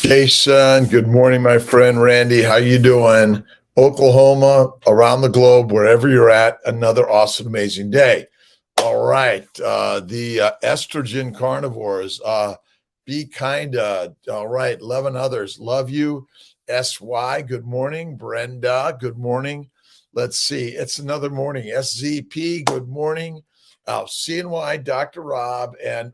Jason, good morning, my friend Randy. How you doing? Oklahoma, around the globe, wherever you're at, another awesome, amazing day. All right, the estrogen carnivores, be kind. All right, 11 others, love you. SY, good morning. Brenda, good morning. Let's see, it's another morning. SZP, good morning. CNY, Dr. Rob, and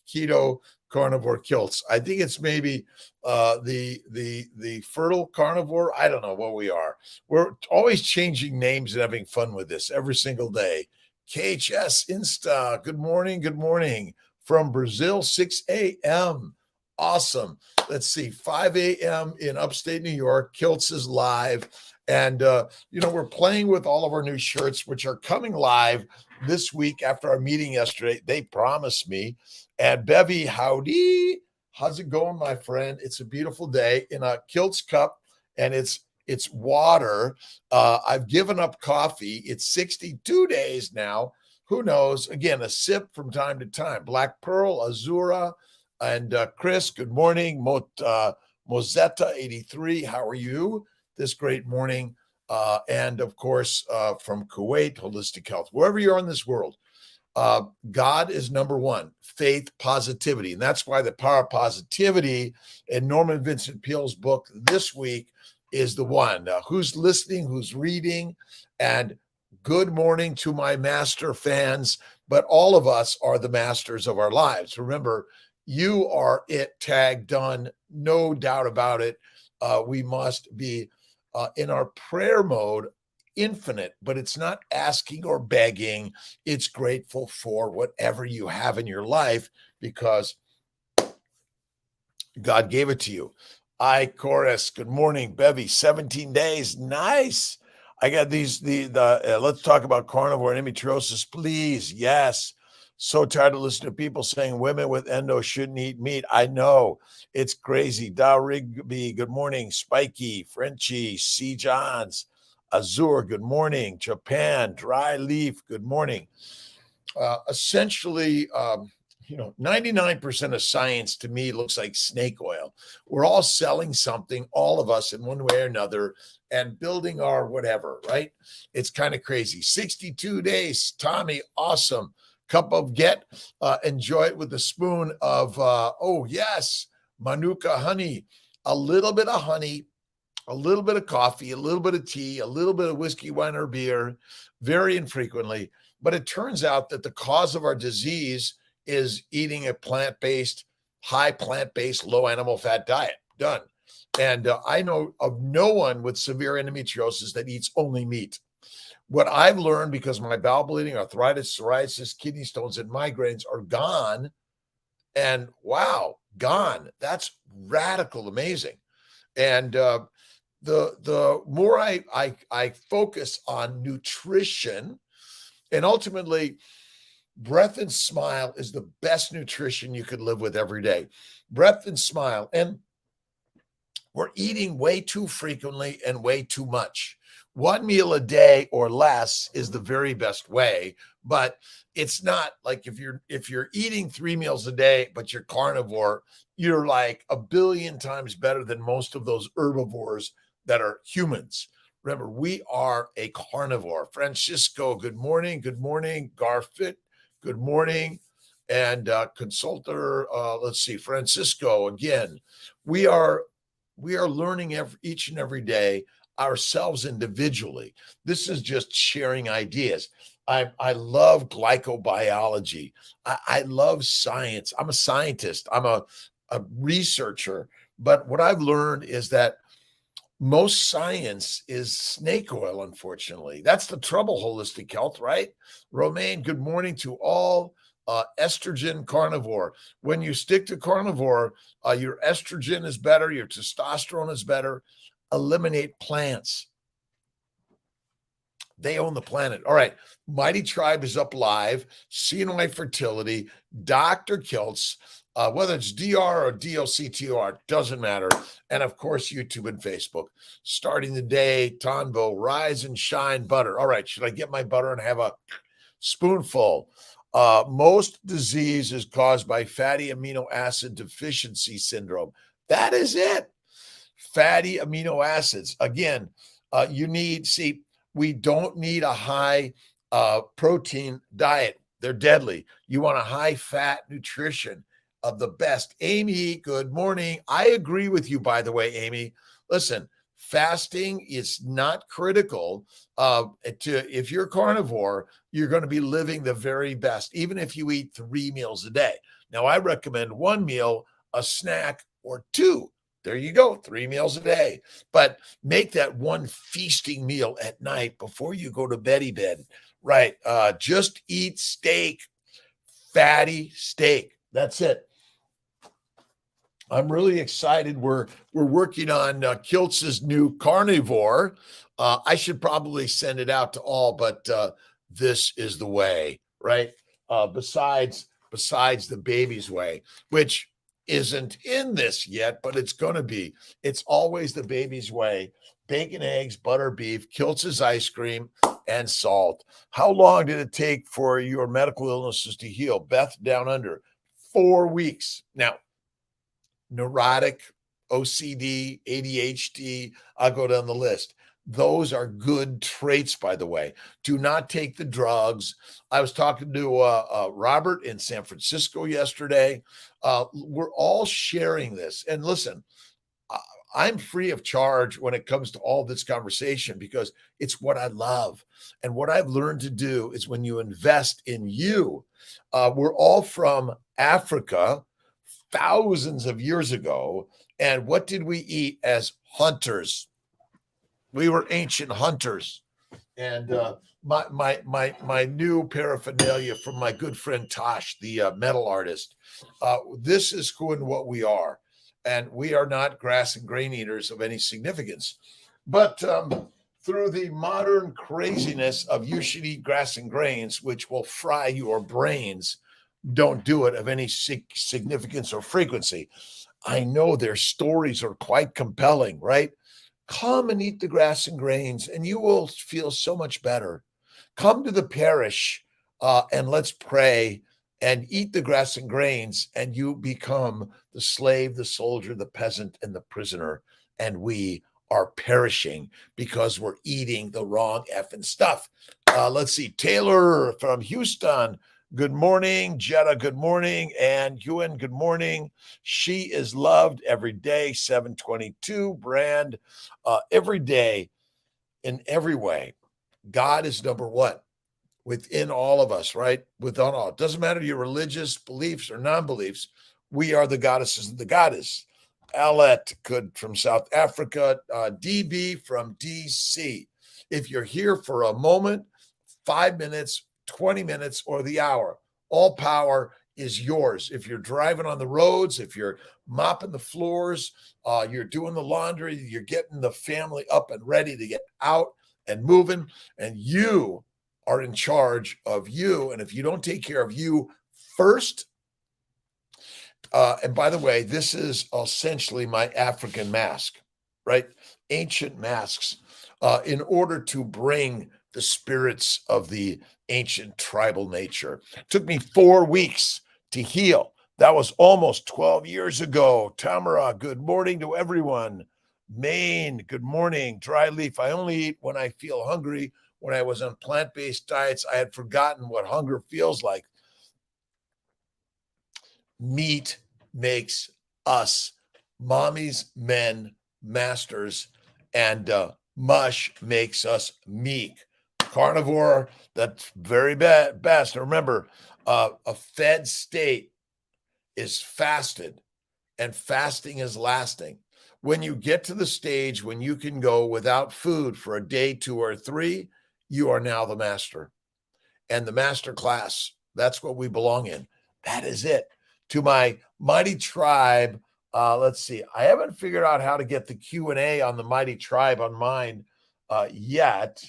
Keto Carnivore Kiltz. I think it's maybe the fertile carnivore. I don't know what we are. We're always changing names and having fun with this every single day. KHS Insta, good morning, good morning. From Brazil, 6 a.m. Awesome. Let's see, 5 a.m. in upstate New York. Kiltz is live. And, we're playing with all of our new shirts, which are coming live this week after our meeting yesterday. They promised me. And Bevy, howdy. How's it going, my friend? It's a beautiful day in a Kiltz cup, and it's water. I've given up coffee. It's 62 days now. Who knows? Again, a sip from time to time. Black Pearl, Azura, and Chris, good morning. Mozetta83, how are you this great morning? And of course, from Kuwait, Holistic Health, wherever you are in this world, God is number one, faith, positivity. And that's why the power of positivity in Norman Vincent Peale's book this week is the one. Who's listening, who's reading, and good morning to my master fans. But all of us are the masters of our lives. Remember, you are it, tag, done, no doubt about it. We must be in our prayer mode, infinite, but it's not asking or begging. It's grateful for whatever you have in your life because God gave it to you. Chorus, good morning. Bevy, 17 days. Nice. I got let's talk about carnivore and endometriosis, please. Yes. So tired of listening to people saying women with endo shouldn't eat meat. I know. It's crazy. Dow Rigby, good morning. Spiky, Frenchie, C. Johns, Azure, good morning. Japan, Dry Leaf, good morning. Essentially, 99% of science to me looks like snake oil. We're all selling something, all of us in one way or another, and building our whatever, right? It's kind of crazy. 62 days, Tommy, awesome. Cup of enjoy it with a spoon of, Manuka honey, a little bit of honey, a little bit of coffee, a little bit of tea, a little bit of whiskey, wine, or beer, very infrequently. But it turns out that the cause of our disease is eating a plant-based, high plant-based, low animal fat diet. Done. And I know of no one with severe endometriosis that eats only meat. What I've learned, because my bowel bleeding, arthritis, psoriasis, kidney stones, and migraines are gone, and wow, gone. That's radical, amazing. And the more I focus on nutrition, and ultimately, breath and smile is the best nutrition you could live with every day. Breath and smile. And we're eating way too frequently and way too much. One meal a day or less is the very best way, but it's not like if you're eating 3 meals a day, but you're carnivore, you're like a billion times better than most of those herbivores that are humans. Remember, we are a carnivore. Francisco, good morning. Good morning. Garfit, good morning. And consultor, let's see, Francisco, again, we are learning each and every day ourselves individually. This is just sharing ideas. I love glycobiology. I love science. I'm a scientist. I'm a researcher. But what I've learned is that most science is snake oil, unfortunately. That's the trouble, holistic health, right? Romaine, good morning to all. Estrogen carnivore. When you stick to carnivore, your estrogen is better, your testosterone is better. Eliminate plants. They own the planet. All right. Mighty Tribe is up live. CNY Fertility, Dr. Kiltz. whether it's DR or DOCTR, doesn't matter. And of course, YouTube and Facebook. Starting the day, Tonbo, rise and shine butter. All right, should I get my butter and have a spoonful? Most disease is caused by fatty amino acid deficiency syndrome. That is it. Fatty amino acids. Again, we don't need a high protein diet. They're deadly. You want a high fat nutrition of the best. Amy, good morning. I agree with you, by the way, Amy. Listen, fasting is not critical. If you're carnivore, you're going to be living the very best, even if you eat 3 meals a day. Now, I recommend 1 meal, a snack, or 2. There you go, 3 meals a day. But make that one feasting meal at night before you go to bed. Right. Just eat steak, fatty steak. That's it. I'm really excited. We're working on Kiltz's new carnivore. I should probably send it out to all, but this is the way, right? Besides the baby's way, which isn't in this yet, but it's going to be. It's always the baby's way. Bacon, eggs, butter, beef, Kiltz's ice cream, and salt. How long did it take for your medical illnesses to heal? Beth down under, 4 weeks. Now, neurotic, OCD, ADHD, I'll go down the list. Those are good traits, by the way. Do not take the drugs. I was talking to Robert in San Francisco yesterday. We're all sharing this. And listen, I'm free of charge when it comes to all this conversation because it's what I love. And what I've learned to do is when you invest in you, we're all from Africa thousands of years ago. And what did we eat as hunters? We were ancient hunters. And my new paraphernalia from my good friend Tosh, the metal artist. This is who and what we are. And we are not grass and grain eaters of any significance. But through the modern craziness of you should eat grass and grains, which will fry your brains, don't do it of any significance or frequency. I know their stories are quite compelling, right? Come and eat the grass and grains, and you will feel so much better. Come to the parish and let's pray and eat the grass and grains, and you become the slave, the soldier, the peasant, and the prisoner. And we are perishing because we're eating the wrong effing stuff. Let's see. Taylor from Houston. Good morning. Jetta, good morning. And Ewan, good morning. She is loved every day. 722 brand. Every day, in every way, God is number one within all of us, right? Within all. It doesn't matter your religious beliefs or non-beliefs. We are the goddesses of the goddess. Alet could from South Africa. DB from DC. If you're here for a moment, 5 minutes, 20 minutes, or the hour, all power is yours. If you're driving on the roads, if you're mopping the floors, you're doing the laundry, you're getting the family up and ready to get out and moving, and you are in charge of you. And if you don't take care of you first, and by the way, this is essentially my African mask, right? Ancient masks, in order to bring the spirits of the ancient tribal nature. It took me 4 weeks to heal. That was almost 12 years ago. Tamara, good morning to everyone. Maine, good morning. Dry leaf, I only eat when I feel hungry. When I was on plant-based diets, I had forgotten what hunger feels like. Meat makes us mommies, men, masters, and mush makes us meek. Carnivore, that's very best. Remember, a fed state is fasted, and fasting is lasting. When you get to the stage when you can go without food for a day, 2 or 3, you are now the master. And the master class, that's what we belong in. That is it. To my mighty tribe, let's see. I haven't figured out how to get the Q&A on the mighty tribe on mine yet,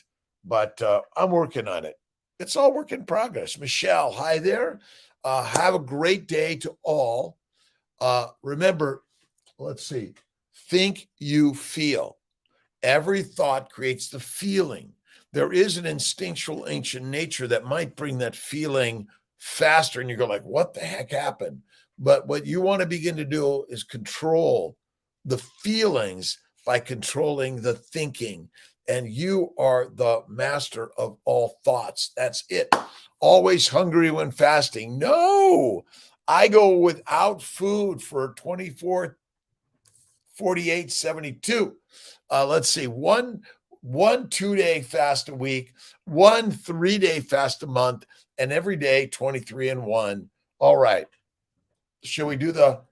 but I'm working on it. It's all work in progress. Michelle, hi there. Have a great day to all. Remember, let's see, think, you feel. Every thought creates the feeling. There is an instinctual ancient nature that might bring that feeling faster, and you go like, what the heck happened? But what you want to begin to do is control the feelings by controlling the thinking. And you are the master of all thoughts. That's it. Always hungry when fasting. No, I go without food for 24, 48, 72. Let's see, one 2-day fast a week, one 3-day fast a month, and every day 23 and 1. All right. Should we do the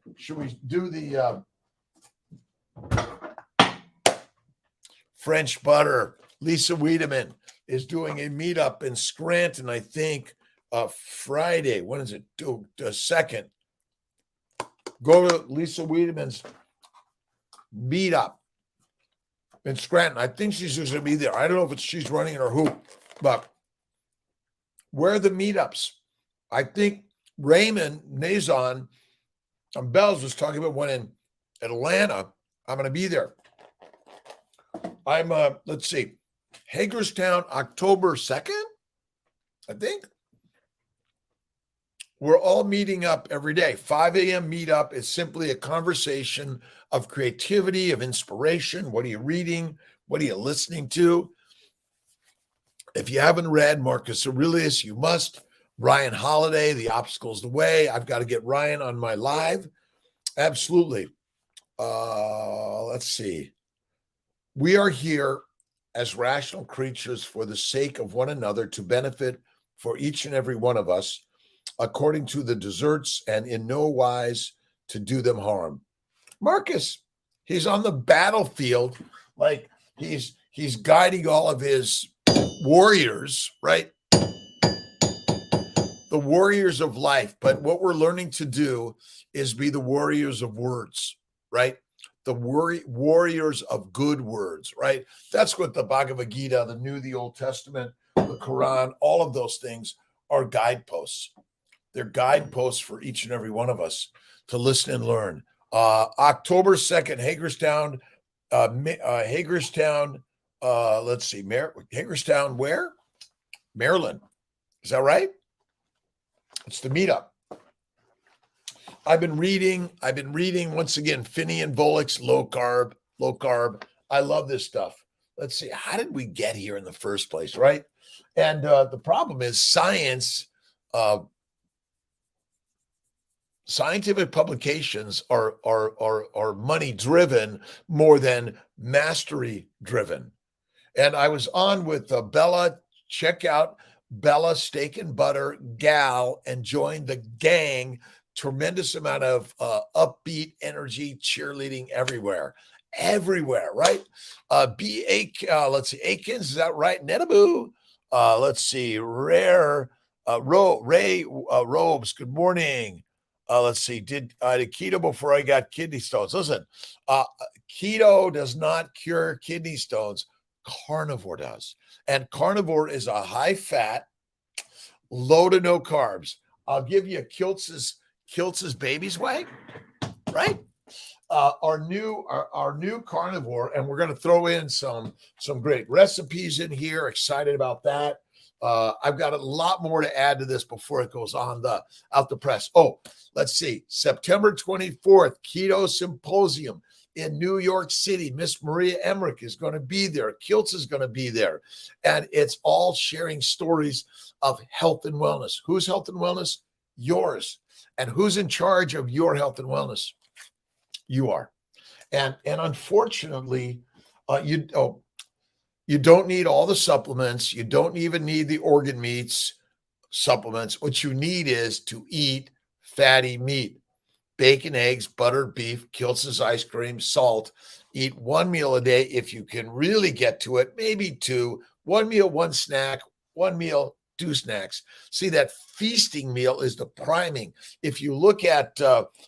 French butter? Lisa Wiedemann is doing a meetup in Scranton, I think, Friday. When is it? The 2nd. Go to Lisa Wiedemann's meetup in Scranton. I think she's just going to be there. I don't know if she's running it or who, but where are the meetups? I think Raymond Nazon on Bells was talking about one in Atlanta. I'm going to be there. I'm, let's see, Hagerstown, October 2nd, I think. We're all meeting up every day. 5 a.m. meetup is simply a conversation of creativity, of inspiration. What are you reading? What are you listening to? If you haven't read Marcus Aurelius, you must. Ryan Holiday, The Obstacle's the Way. I've got to get Ryan on my live. Absolutely. Let's see. We are here as rational creatures for the sake of one another to benefit for each and every one of us, according to the deserts, and in no wise to do them harm. Marcus, he's on the battlefield, like he's guiding all of his warriors, right? The warriors of life. But what we're learning to do is be the warriors of words, right? The warriors of good words, right? That's what the Bhagavad Gita, the New, the Old Testament, the Quran, all of those things are guideposts. They're guideposts for each and every one of us to listen and learn. October 2nd, Hagerstown, let's see, Hagerstown, where? Maryland. Is that right? It's the meetup. I've been reading once again, Finney and Volek's low carb. I love this stuff. Let's see, how did we get here in the first place, right? And the problem is science, scientific publications are money driven more than mastery driven. And I was on with Bella. Check out Bella Steak and Butter Gal and join the gang. Tremendous amount of upbeat energy, cheerleading everywhere, right? Let's see, Akins, is that right? Netaboo. Let's see, Ray Robes, good morning. Let's see, did keto before I got kidney stones. Listen, keto does not cure kidney stones. Carnivore does. And carnivore is a high fat, low to no carbs. I'll give you Kiltz's Baby's Way, right? Our new carnivore, and we're going to throw in some great recipes in here. Excited about that. I've got a lot more to add to this before it goes out the press. Oh, let's see. September 24th, Keto Symposium in New York City. Miss Maria Emmerich is going to be there. Kiltz is going to be there. And it's all sharing stories of health and wellness. Whose health and wellness? Yours. And who's in charge of your health and wellness? You are. And unfortunately, you don't need all the supplements. You don't even need the organ meats supplements. What you need is to eat fatty meat, bacon, eggs, butter, beef, Kiltz's ice cream, salt. Eat one meal a day if you can really get to it, maybe two. One meal, one snack, one meal, two snacks. See, that feasting meal is the priming. If you look at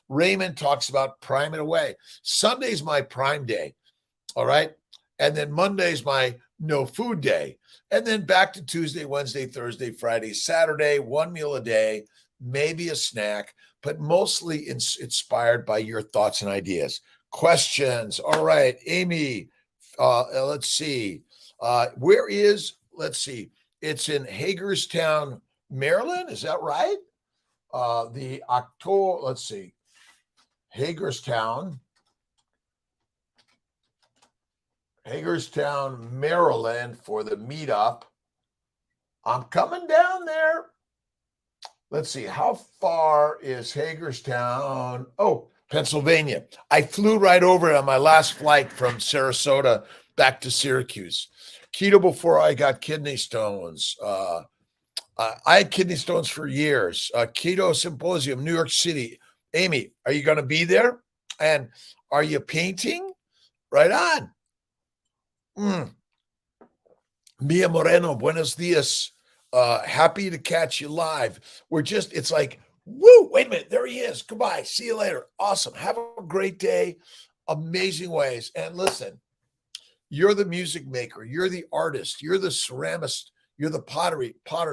Raymond talks about priming away. Sunday's my prime day, all right? And then Monday's my no food day. And then back to Tuesday, Wednesday, Thursday, Friday, Saturday, one meal a day. maybe a snack, but mostly inspired by your thoughts and ideas. Questions. All right, Amy, let's see. Let's see, it's in Hagerstown, Maryland. Is that right? Let's see, Hagerstown, Maryland for the meetup. I'm coming down there. Let's see, how far is Hagerstown? Oh, Pennsylvania. I flew right over it on my last flight from Sarasota back to Syracuse. Keto before I got kidney stones. I had kidney stones for years. Keto Symposium, New York City. Amy, are you going to be there? And are you painting? Right on. Mia Moreno, buenos dias. Happy to catch you live. It's like, woo, wait a minute. There he is. Goodbye. See you later. Awesome. Have a great day. Amazing ways. And listen, you're the music maker. You're the artist. You're the ceramist. You're the potter,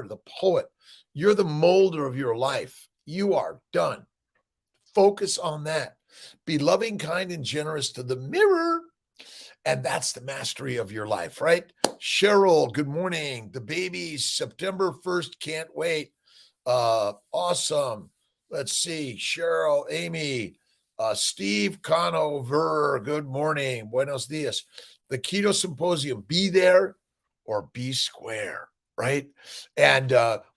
the poet. You're the molder of your life. You are done. Focus on that. Be loving, kind, and generous to the mirror. And that's the mastery of your life, right? Cheryl, good morning. The babies, September 1st, can't wait. Awesome. Let's see. Cheryl, Amy, Steve Conover, good morning. Buenos dias. The Keto Symposium, be there or be square, right? And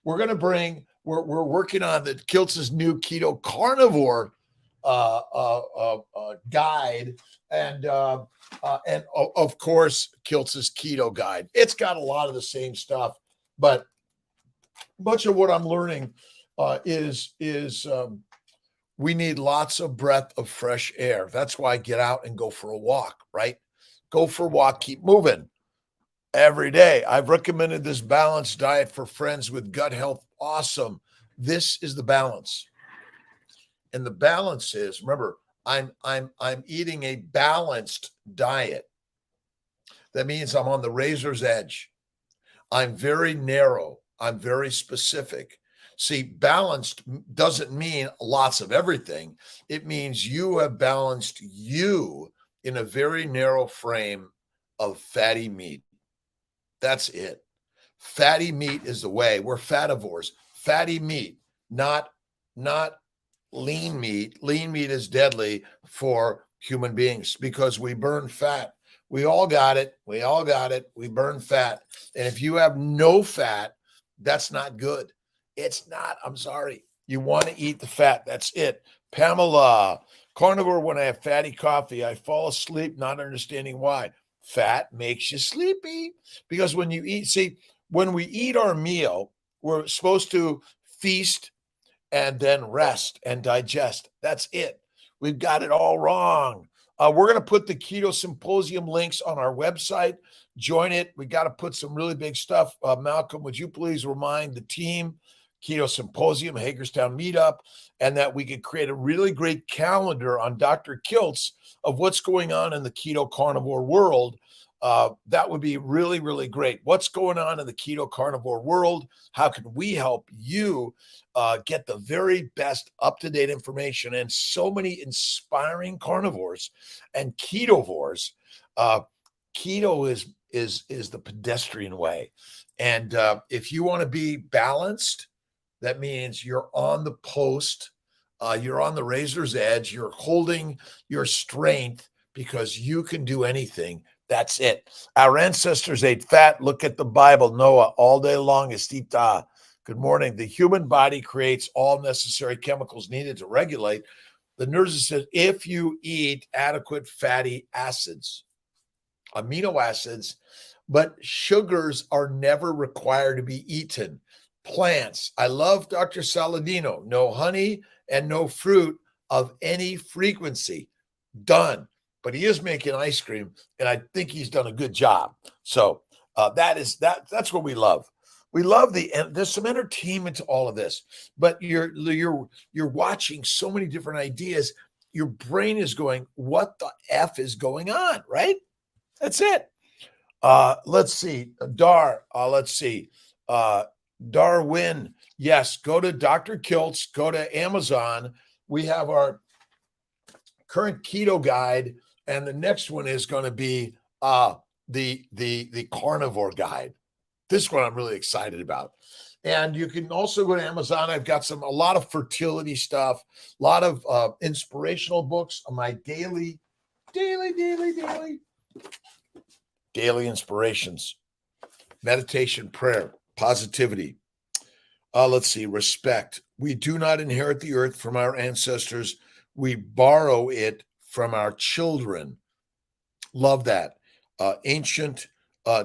we're working on the Kiltz's new keto carnivore guide, and of course Kiltz's keto guide. It's got a lot of the same stuff, but much of what I'm learning is we need lots of breath of fresh air. That's why I get out and go for a walk, right? Go for a walk, keep moving every day. I've recommended this balanced diet for friends with gut health. Awesome. This is the balance. And the balance is, remember, I'm eating a balanced diet. That means I'm on the razor's edge. I'm very narrow. I'm very specific. See, balanced doesn't mean lots of everything. It means you have balanced you in a very narrow frame of fatty meat. That's it. Fatty meat is the way. We're fativores. Fatty meat, not lean meat. Lean meat is deadly for human beings because we burn fat. We all got it. We burn fat. And if you have no fat, that's not good. It's not. I'm sorry. You want to eat the fat. That's it. Pamela, carnivore, when I have fatty coffee, I fall asleep not understanding why. Fat makes you sleepy because when we eat our meal, we're supposed to feast and then rest and digest. That's it. We've got it all wrong. We're going to put the Keto Symposium links on our website. Join it. We got to put some really big stuff. Malcolm, would you please remind the team, Keto Symposium, Hagerstown Meetup, and that we could create a really great calendar on Dr.Kiltz of what's going on in the keto carnivore world. That would be really, really great. What's going on in the keto carnivore world? How can we help you get the very best up-to-date information? And so many inspiring carnivores and ketovores. Keto is the pedestrian way. And if you want to be balanced, that means you're on the post, you're on the razor's edge, you're holding your strength because you can do anything. That's it. Our ancestors ate fat. Look at the Bible. Noah, all day long is tita. Good morning. The human body creates all necessary chemicals needed to regulate the nervous system if you eat adequate fatty acids, amino acids, but sugars are never required to be eaten. Plants. I love Dr. Saladino. No honey and no fruit of any frequency. Done. But he is making ice cream, and I think he's done a good job. So that's what we love. We love and there's some entertainment to all of this, but you're watching so many different ideas. Your brain is going, what the F is going on, right? That's it. Let's see. Darwin, Yes, go to Dr. Kiltz, go to Amazon. We have our current keto guide, and the next one is going to be the carnivore guide. This one I'm really excited about. And you can also go to Amazon. I've got a lot of fertility stuff, a lot of inspirational books on my daily inspirations, meditation, prayer, positivity. Let's see, respect. We do not inherit the earth from our ancestors. We borrow it from our children. Love that. Ancient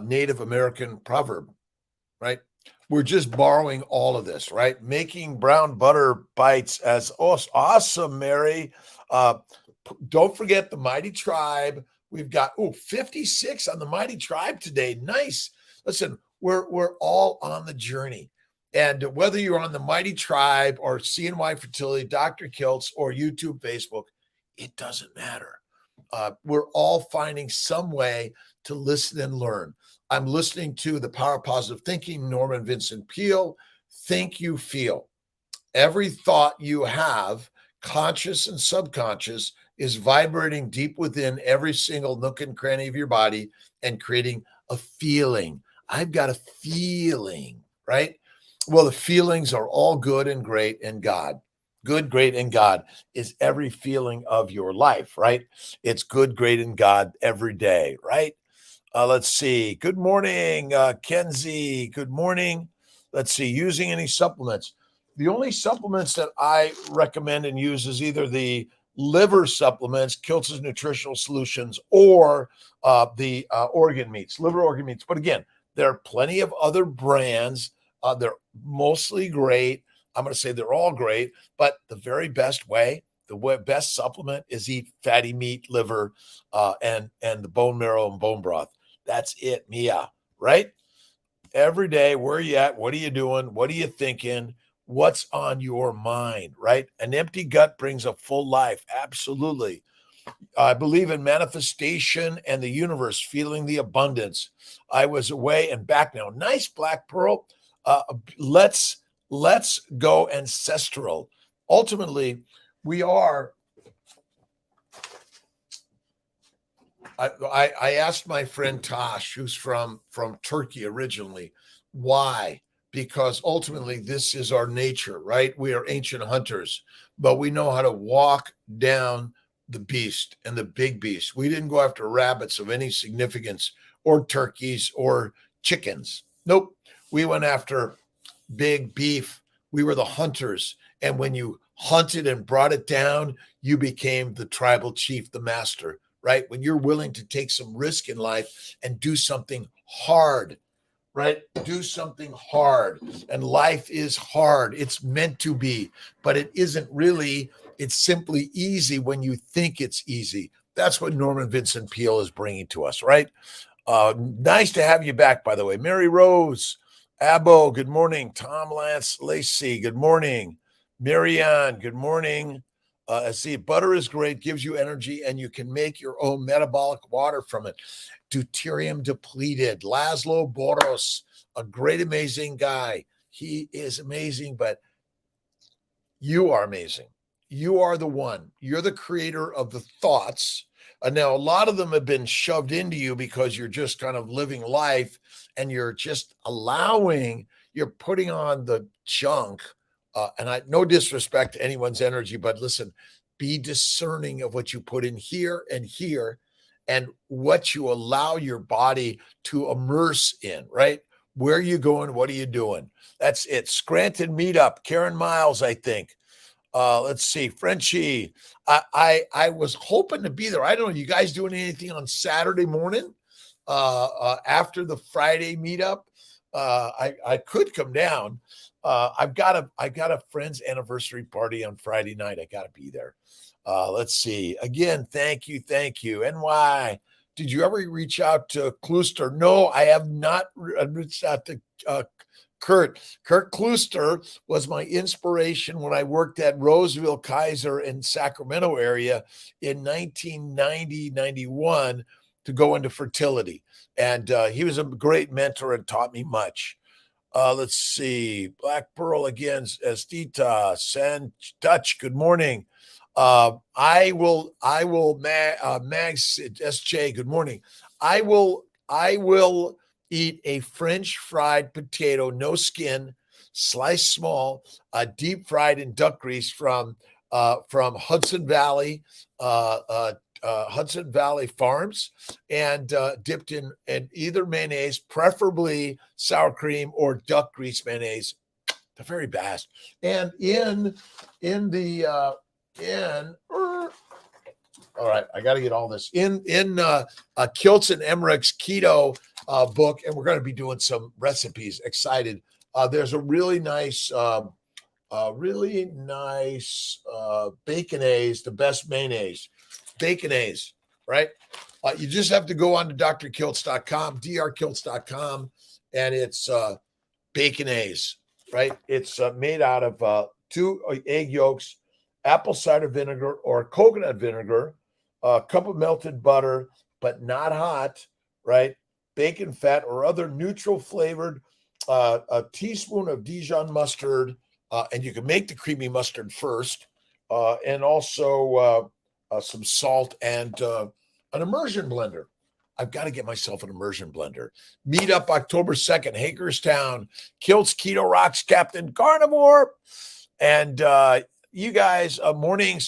Native American proverb, right? We're just borrowing all of this, right? Making brown butter bites as awesome, Mary. Don't forget the Mighty Tribe. We've got 56 on the Mighty Tribe today. Nice. Listen, we're all on the journey. And whether you're on the Mighty Tribe or CNY Fertility, Dr. Kiltz, or YouTube, Facebook, it doesn't matter. We're all finding some way to listen and learn. I'm listening to The Power of Positive Thinking, Norman Vincent Peale, Think You Feel. Every thought you have, conscious and subconscious, is vibrating deep within every single nook and cranny of your body and creating a feeling. I've got a feeling, right? Well, the feelings are all good and great in God. Good, great, and God is every feeling of your life, right? It's good, great, and God every day, right? Let's see. Good morning, Kenzie. Good morning. Let's see. Using any supplements. The only supplements that I recommend and use is either the liver supplements, Kiltz's Nutritional Solutions, or the organ meats, liver organ meats. But again, there are plenty of other brands. They're mostly great. I'm going to say they're all great, but the very best way, best supplement is eat fatty meat, liver, and the bone marrow and bone broth. That's it, Mia, right? Every day, where are you at? What are you doing? What are you thinking? What's on your mind, right? An empty gut brings a full life. Absolutely. I believe in manifestation and the universe, feeling the abundance. I was away and back now. Nice, Black Pearl. Let's go ancestral. Ultimately, we are. I asked my friend Tosh, who's from Turkey originally, why? Because ultimately this is our nature, right? We are ancient hunters, but we know how to walk down the beast and the big beast. We didn't go after rabbits of any significance or turkeys or chickens. Nope. We went after big beef. We were the hunters. And when you hunted and brought it down, you became the tribal chief, the master, right? When you're willing to take some risk in life and do something hard, right? Do something hard. And life is hard. It's meant to be, but it isn't really. It's simply easy when you think it's easy. That's what Norman Vincent Peale is bringing to us, right? Nice to have you back, by the way. Mary Rose, Abo, good morning. Tom Lance Lacey, good morning. Marianne, good morning. I see butter is great, gives you energy, and you can make your own metabolic water from it. Deuterium depleted. Laszlo Boros, a great, amazing guy. He is amazing, but you are amazing. You are the one. You're the creator of the thoughts. Now, a lot of them have been shoved into you because you're just kind of living life and you're just you're putting on the junk. No disrespect to anyone's energy, but listen, be discerning of what you put in here and what you allow your body to immerse in, right? Where are you going? What are you doing? That's it. Scranton meetup, Karen Miles, I think. Let's see, Frenchie. I was hoping to be there. I don't know. You guys doing anything on Saturday morning after the Friday meetup? I could come down. I've got a friend's anniversary party on Friday night. I got to be there. Let's see. Again, thank you. NY. Did you ever reach out to Klooster? No, I have not reached out to Kurt Klooster was my inspiration when I worked at Roseville Kaiser in Sacramento area in 1990-91 to go into fertility. And he was a great mentor and taught me much. Let's see. Black Pearl again, Estita, San Dutch, good morning. Max, SJ, good morning. I will eat a French fried potato, no skin, sliced small, deep fried in duck grease from Hudson Valley Farms, and dipped in either mayonnaise, preferably sour cream or duck grease mayonnaise, the very best. And in the in all right, I got to get all this in Kiltz and Emmerich's keto book, and we're going to be doing some recipes. Excited. There's a really nice baconaise, the best mayonnaise, baconaise, right? You just have to go on to drkiltz.com, drkiltz.com, and it's baconaise, right? It's made out of 2 egg yolks, apple cider vinegar or coconut vinegar, a cup of melted butter, but not hot, right? Bacon fat or other neutral flavored, a teaspoon of Dijon mustard, and you can make the creamy mustard first, and also some salt and an immersion blender. I've got to get myself an immersion blender. Meetup October 2nd, Hagerstown, Kiltz Keto Rocks, Captain Carnivore. And you guys, morning,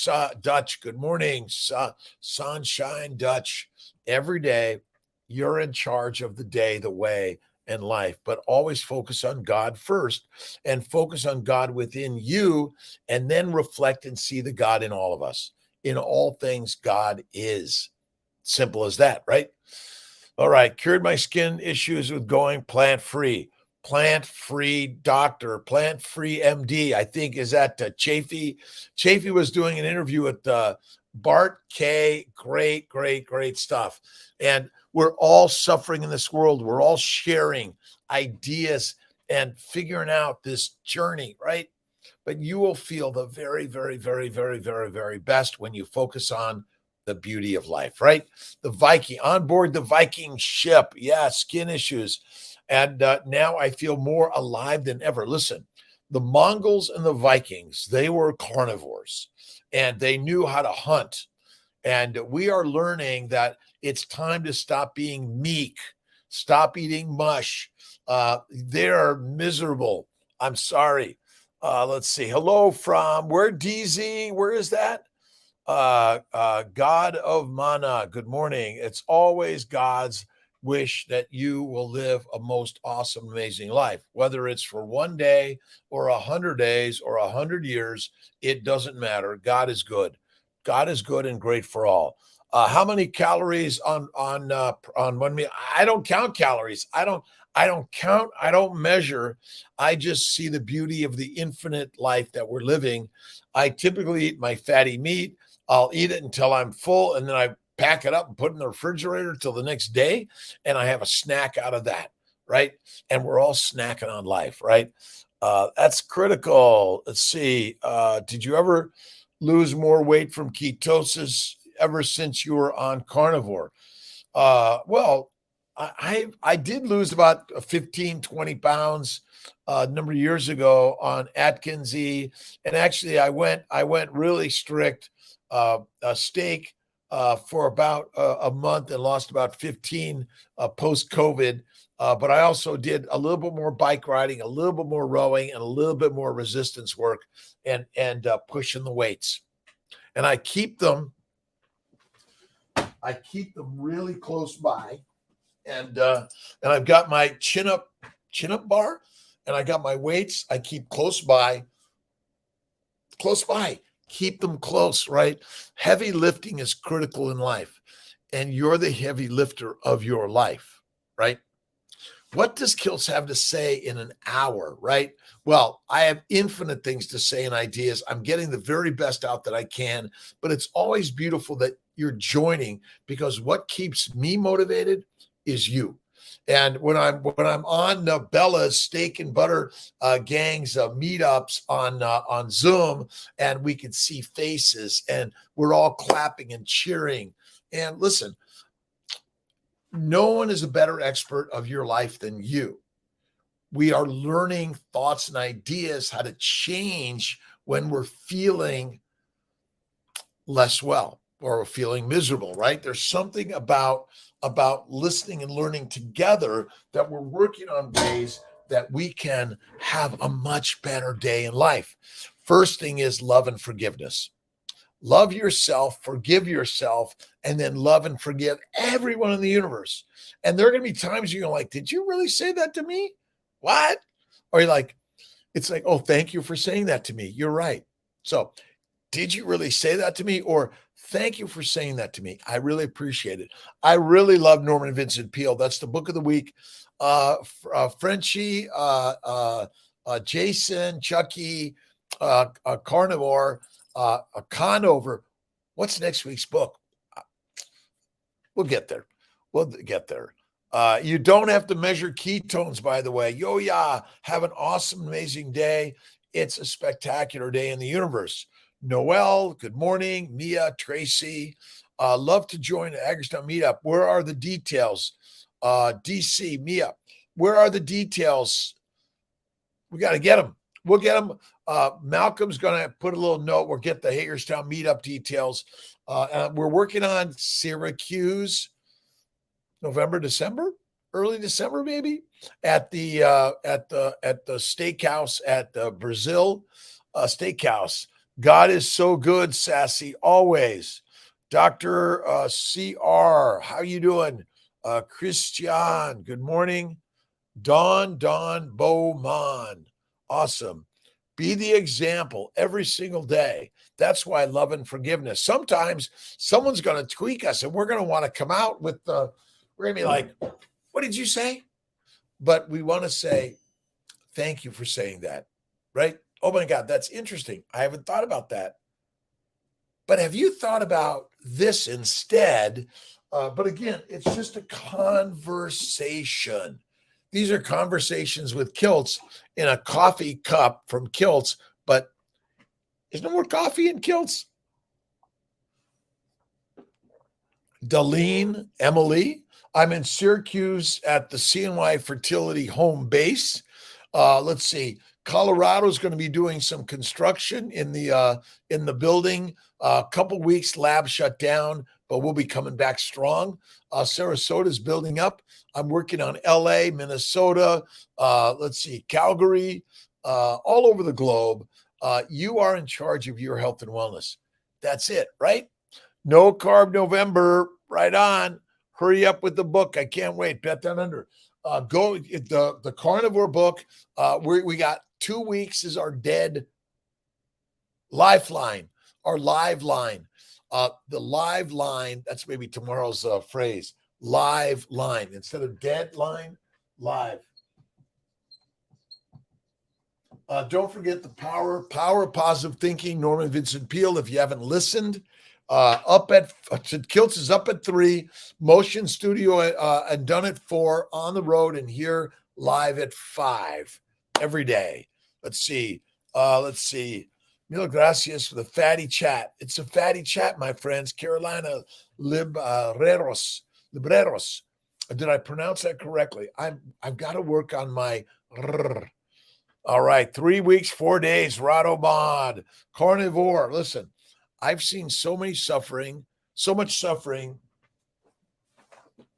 Dutch, good morning, sunshine, Dutch. Every day, you're in charge of the day, the way, and life, but always focus on God first and focus on God within you, and then reflect and see the God in all of us. In all things, God is. Simple as that, right? All right. Cured my skin issues with going plant-free. Plant-free doctor, plant-free MD, I think is that Chafee. Chafee was doing an interview with Bart K. Great stuff. And we're all suffering in this world. We're all sharing ideas and figuring out this journey, right? But you will feel the very, very, very, very, very, very best when you focus on the beauty of life, right? The Viking, on board the Viking ship. Yeah, skin issues. And now I feel more alive than ever. Listen, the Mongols and the Vikings, they were carnivores and they knew how to hunt. And we are learning that it's time to stop being meek, stop eating mush. They're miserable. I'm sorry. Let's see. Hello from where, DZ? Where is that? God of Mana, good morning. It's always God's wish that you will live a most awesome, amazing life, whether it's for one day or 100 days or 100 years, it doesn't matter. God is good. God is good and great for all. How many calories on one meal? I don't count calories. I don't count. I don't measure. I just see the beauty of the infinite life that we're living. I typically eat my fatty meat. I'll eat it until I'm full, and then I pack it up and put it in the refrigerator till the next day, and I have a snack out of that, right? And we're all snacking on life, right? That's critical. Let's see. Did you ever lose more weight from ketosis ever since you were on carnivore? Well, I did lose about 15, 20 pounds a number of years ago on Atkins E. And actually I went really strict, a steak for about a month and lost about 15 post-COVID. But I also did a little bit more bike riding, a little bit more rowing, and a little bit more resistance work and pushing the weights. And I keep them really close by. And I've got my chin up bar, and I got my weights. I keep close by. Keep them close, right? Heavy lifting is critical in life, and you're the heavy lifter of your life, right? What does Kiltz have to say in an hour, right? Well, I have infinite things to say and ideas. I'm getting the very best out that I can, but it's always beautiful that you're joining, because what keeps me motivated is you. And when I'm on Bella's Steak and Butter Gang's meetups on Zoom, and we can see faces, and we're all clapping and cheering. And listen, no one is a better expert of your life than you. we are learning thoughts and ideas, how to change when we're feeling less well or feeling miserable, right? There's something about listening and learning together that we're working on ways that we can have a much better day in life. First thing is love and forgiveness. Love yourself, forgive yourself, and then love and forgive everyone in the universe. And there are going to be times you're like, did you really say that to me? What? Or you're like, it's like, oh, thank you for saying that to me. You're right. So did you really say that to me? Or thank you for saying that to me. I really appreciate it. I really love Norman Vincent Peale. That's the book of the week. Frenchie, Jason, Chucky, Carnivore, Conover. What's next week's book? We'll get there. We'll get there. You don't have to measure ketones, by the way. Yo, yeah. Have an awesome, amazing day. It's a spectacular day in the universe. Noel, good morning. Mia, Tracy, love to join the Ancestral meetup. Where are the details? DC, Mia, where are the details? We got to get them. We'll get them. Malcolm's going to put a little note. We'll get the Hagerstown meetup details. We're working on Syracuse, November, December, early December, maybe at the steakhouse at the Brazil steakhouse. God is so good, Sassy, always. Dr. CR, how you doing? Christian, good morning. Don Bowman, awesome. Be the example every single day. That's why love and forgiveness. Sometimes someone's going to tweak us and we're going to want to come out with we're going to be like, what did you say? But we want to say, thank you for saying that, right? Oh my God, that's interesting. I haven't thought about that. But have you thought about this instead? But again, it's just a conversation. These are conversations with Kiltz in a coffee cup from Kiltz, but there's no more coffee in Kiltz. Darlene, Emily, I'm in Syracuse at the CNY Fertility home base. Let's see. Colorado is going to be doing some construction in the building. A couple weeks, lab shut down, but we'll be coming back strong. Sarasota is building up. I'm working on LA, Minnesota. Let's see, Calgary, all over the globe. You are in charge of your health and wellness. That's it, right? No Carb November. Right on. Hurry up with the book. I can't wait. Bet Down Under. Go the carnivore book. We got 2 weeks is our dead lifeline, our live line. The live line, that's maybe tomorrow's phrase. Live line instead of dead line, live. Don't forget the power of positive thinking. Norman Vincent Peale. If you haven't listened, Kiltz is up at 3, Motion Studio and done at 4, on the road and here live at 5 every day. Let's see. Mil gracias for the fatty chat. It's a fatty chat, my friends. Carolina Libreros. Did I pronounce that correctly? I've got to work on my. All right, 3 weeks, 4 days. Rado Mod, carnivore. Listen, I've seen so much suffering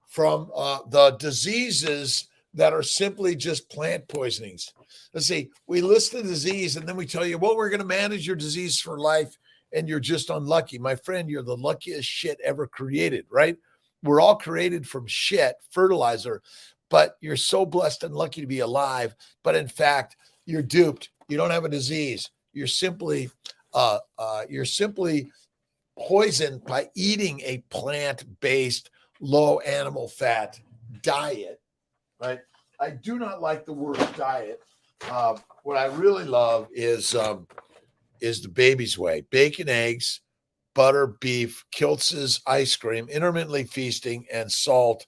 from the diseases that are simply just plant poisonings. Let's see, we list the disease and then we tell you, well, we're going to manage your disease for life and you're just unlucky. My friend, you're the luckiest shit ever created, right? We're all created from shit, fertilizer, but you're so blessed and lucky to be alive. But in fact, you're duped. You don't have a disease. You're simply poisoned by eating a plant-based, low animal fat diet, right? I do not like the word diet. What I really love is the baby's way: bacon, eggs, butter, beef, Kiltz's ice cream, intermittently feasting, and salt.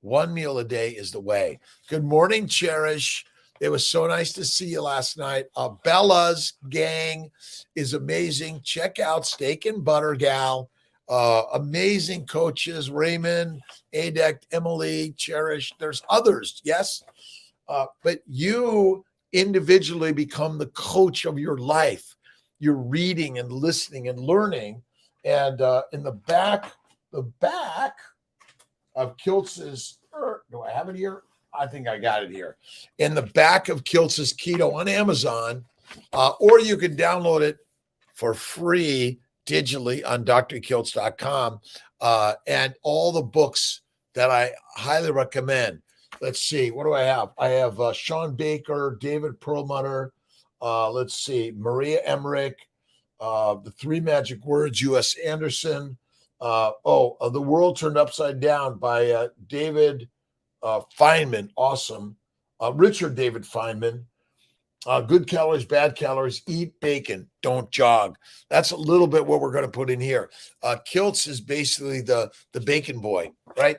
1 meal a day is the way. Good morning, Cherish. It was so nice to see you last night. Bella's gang is amazing. Check out Steak and Butter Gal. Amazing coaches, Raymond, Adect, Emily, Cherish. There's others, yes? but you individually become the coach of your life. You're reading and listening and learning. And in the back of Kiltz's, do I have it here? I think I got it here. In the back of Kiltz's Keto on Amazon, or you can download it for free digitally on drkiltz.com, and all the books that I highly recommend. Let's see, what do I have? I have Sean Baker, David Perlmutter, let's see, Maria Emmerich, The Three Magic Words, U.S. Anderson, The World Turned Upside Down by David Feynman, awesome. Richard David Feynman, Good Calories, Bad Calories, Eat Bacon, Don't Jog. That's a little bit what we're going to put in here. Kiltz is basically the bacon boy, right?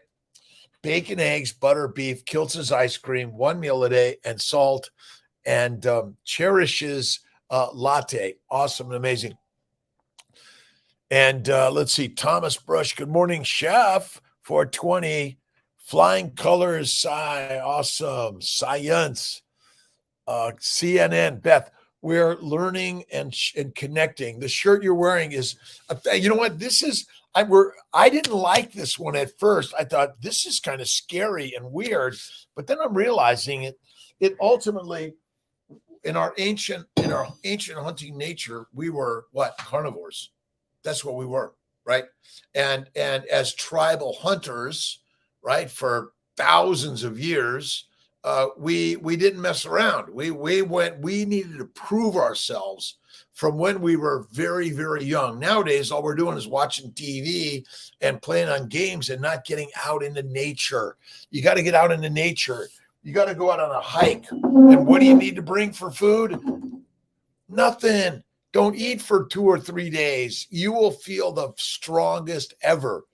Bacon, eggs, butter, beef, Kiltz's ice cream, one meal a day, and salt, and cherishes latte. Awesome and amazing. And let's see, Thomas Brush, good morning, chef, 420. Flying Colors, awesome. Science, CNN, Beth, we're learning and connecting. The shirt you're wearing is, you know what? This is, I didn't like this one at first. I thought this is kind of scary and weird, but then I'm realizing it ultimately, in our ancient hunting nature, we were what? Carnivores. That's what we were, right? And as tribal hunters, right, for thousands of years, we didn't mess around. We needed to prove ourselves from when we were very, very young. Nowadays, all we're doing is watching TV and playing on games and not getting out into nature. You got to get out into nature. You got to go out on a hike. And what do you need to bring for food? Nothing. Don't eat for 2 or 3 days. You will feel the strongest ever.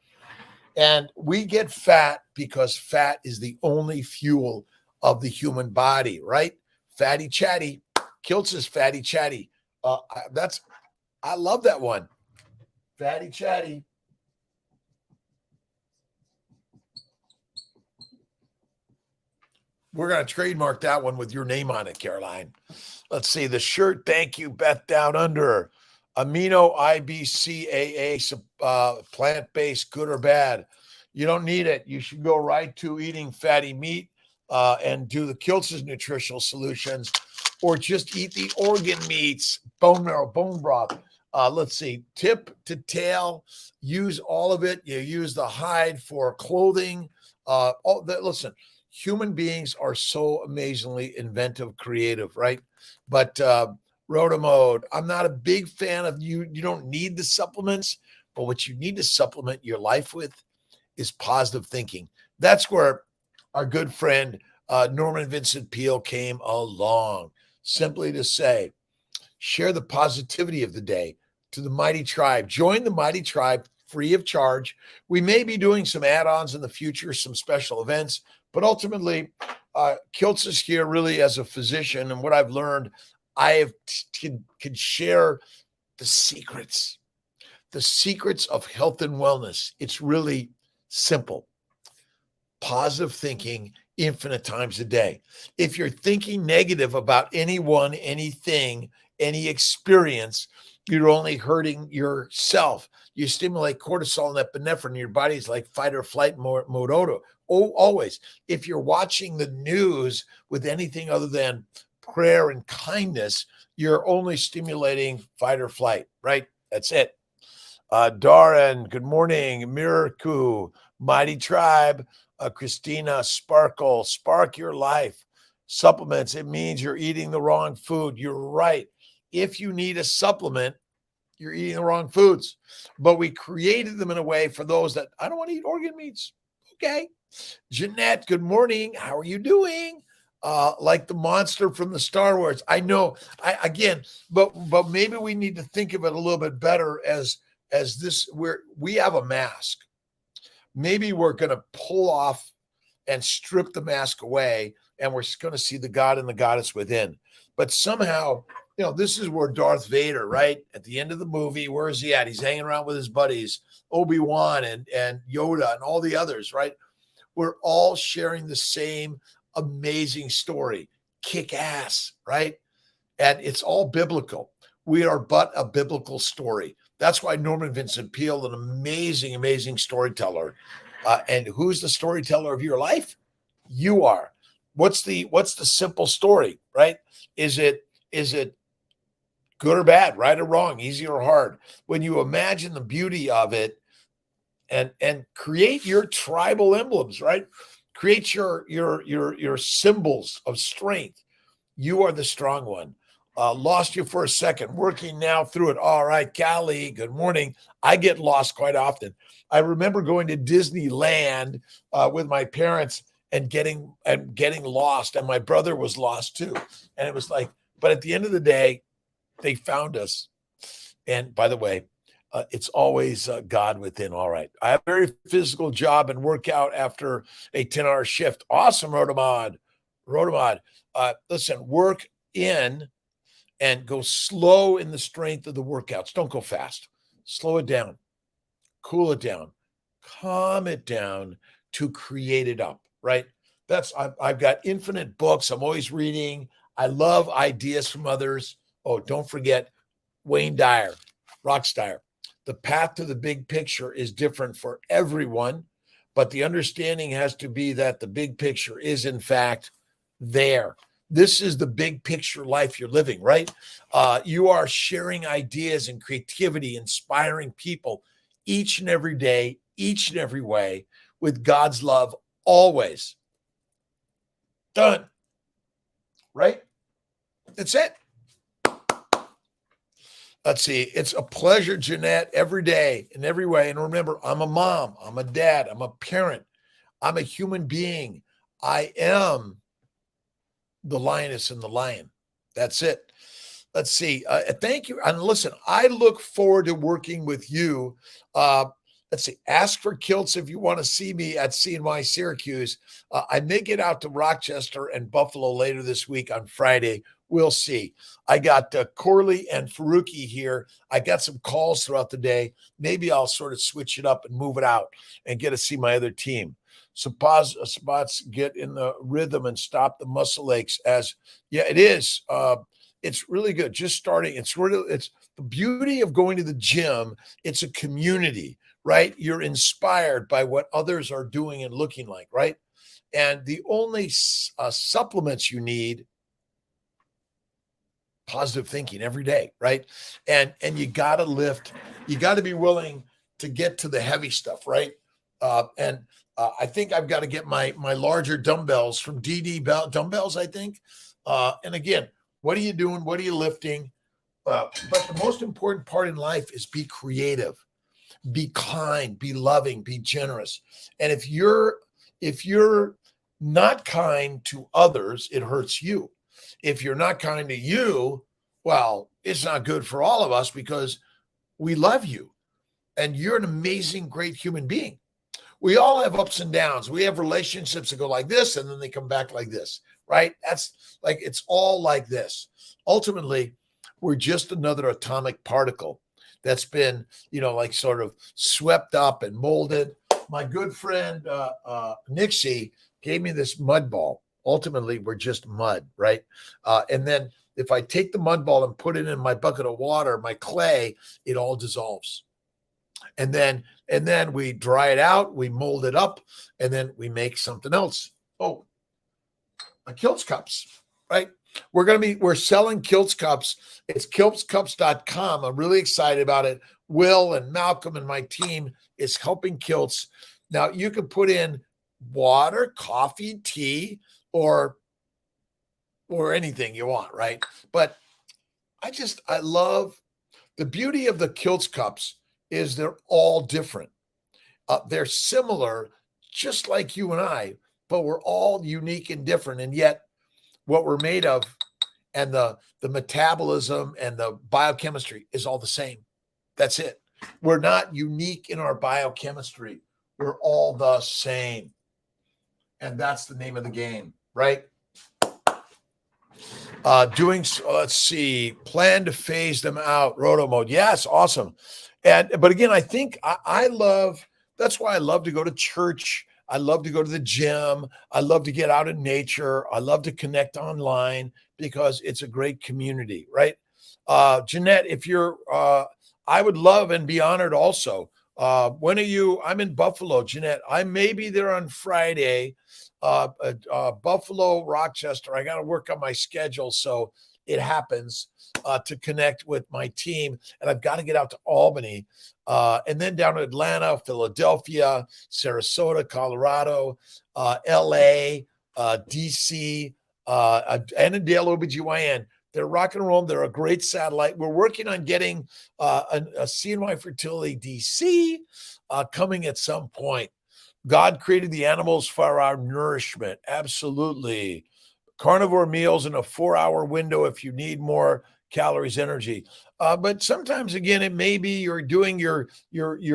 And we get fat because fat is the only fuel of the human body, right? Fatty chatty. Kiltz is fatty chatty. I love that one. Fatty chatty. We're going to trademark that one with your name on it, Caroline. Let's see. The shirt, thank you, Beth Down Under. Amino IBCAA, plant-based, good or bad. You don't need it. You should go right to eating fatty meat and do the Kiltz's nutritional solutions, or just eat the organ meats, bone marrow, bone broth. Let's see, tip to tail, use all of it. You use the hide for clothing. Listen, human beings are so amazingly inventive, creative, right? But Rotomode, I'm not a big fan of you. You don't need the supplements, but what you need to supplement your life with is positive thinking. That's where our good friend Norman Vincent Peale came along, simply to say, share the positivity of the day to the mighty tribe. Join the mighty tribe free of charge. We may be doing some add-ons in the future, some special events, but ultimately, Kiltz is here really as a physician, and what I've learned, I can share the secrets of health and wellness. It's really simple. Positive thinking infinite times a day. If you're thinking negative about anyone, anything, any experience, you're only hurting yourself. You stimulate cortisol and epinephrine in your body's like fight or flight mode. Always. If you're watching the news with anything other than prayer and kindness, you're only stimulating fight or flight, right? That's it. Darren, good morning. Miraku, Mighty Tribe, Christina, Sparkle, Spark Your Life. Supplements, it means you're eating the wrong food. You're right. If you need a supplement, you're eating the wrong foods. But we created them in a way for those that, I don't want to eat organ meats. Okay. Jeanette, good morning. How are you doing? Like the monster from the Star Wars. I know, but maybe we need to think of it a little bit better as this, we have a mask. Maybe we're going to pull off and strip the mask away, and we're going to see the God and the goddess within. But somehow, this is where Darth Vader, right? At the end of the movie, where is he at? He's hanging around with his buddies, Obi-Wan and Yoda and all the others, right? We're all sharing the same amazing story, kick ass, right? And it's all biblical. We are but a biblical story. That's why Norman Vincent Peale, an amazing, amazing storyteller. And who's the storyteller of your life? You are. What's the simple story, right? Is it good or bad, right or wrong, easy or hard? When you imagine the beauty of it and create your tribal emblems, right? Create your symbols of strength. You are the strong one. Lost you for a second, working now through it. All right, Callie, good morning. I get lost quite often. I remember going to Disneyland with my parents and getting lost, and my brother was lost too. And it was like, but at the end of the day, they found us. And by the way, it's always God within. All right. I have a very physical job and workout after a 10-hour shift. Awesome, Rotomod. Listen, work in and go slow in the strength of the workouts. Don't go fast. Slow it down. Cool it down. Calm it down to create it up, right? I've got infinite books. I'm always reading. I love ideas from others. Oh, don't forget Wayne Dyer, Rocksteyer. The path to the big picture is different for everyone, but the understanding has to be that the big picture is, in fact, there. This is the big picture life you're living, right? You are sharing ideas and creativity, inspiring people each and every day, each and every way, with God's love always. Done. Right? That's it. Let's see. It's a pleasure, Jeanette, every day in every way. And remember, I'm a mom, I'm a dad, I'm a parent, I'm a human being. I am the lioness and the lion. That's it. Let's see. Thank you. And listen, I look forward to working with you. Let's see. Ask for Kiltz if you want to see me at CNY Syracuse. I may get out to Rochester and Buffalo later this week on Friday. We'll see. I got Corley and Faruqi here. I got some calls throughout the day. Maybe I'll sort of switch it up and move it out and get to see my other team. Spots get in the rhythm and stop the muscle aches. It is. It's really good. Just starting. It's the beauty of going to the gym. It's a community, right? You're inspired by what others are doing and looking like, right? And the only supplements you need, positive thinking every day, right? And you got to lift. You got to be willing to get to the heavy stuff, right? I think I've got to get my larger dumbbells from DD Dumbbells, I think. And again, what are you doing? What are you lifting? But the most important part in life is be creative, be kind, be loving, be generous. And if you're not kind to others, it hurts you. If you're not kind to you, well, it's not good for all of us because we love you and you're an amazing, great human being. We all have ups and downs. We have relationships that go like this and then they come back like this, right? That's like, it's all like this. Ultimately, we're just another atomic particle that's been, like sort of swept up and molded. My good friend, Nixie, gave me this mud ball. Ultimately, we're just mud, right? And then if I take the mud ball and put it in my bucket of water, my clay, it all dissolves. And then we dry it out, we mold it up, and then we make something else. Oh, Kiltz cups, right? We're selling Kiltz cups. It's kiltzcups.com. I'm really excited about it. Will and Malcolm and my team is helping Kiltz. Now you can put in water, coffee, tea, or anything you want, right? But I love the beauty of the Kiltz cups is they're all different. They're similar, just like you and I, but we're all unique and different. And yet what we're made of and the metabolism and the biochemistry is all the same. That's it. We're not unique in our biochemistry. We're all the same. And that's the name of the game, right? Let's see, plan to phase them out, roto mode. Yes, awesome. But again, I think I love, that's why I love to go to church. I love to go to the gym. I love to get out in nature. I love to connect online because it's a great community, right? Jeanette, if you're, I would love and be honored also. When are you? I'm in Buffalo, Jeanette. I may be there on Friday. Buffalo, Rochester. I got to work on my schedule so it happens to connect with my team, and I've got to get out to Albany, and then down to Atlanta, Philadelphia, Sarasota, Colorado, LA, DC, Annandale OBGYN. They're rock and roll. They're a great satellite. We're working on getting a CNY Fertility DC coming at some point. God created the animals for our nourishment. Absolutely. Carnivore meals in a 4-hour window if you need more calories, energy. But sometimes, again, it may be you're doing your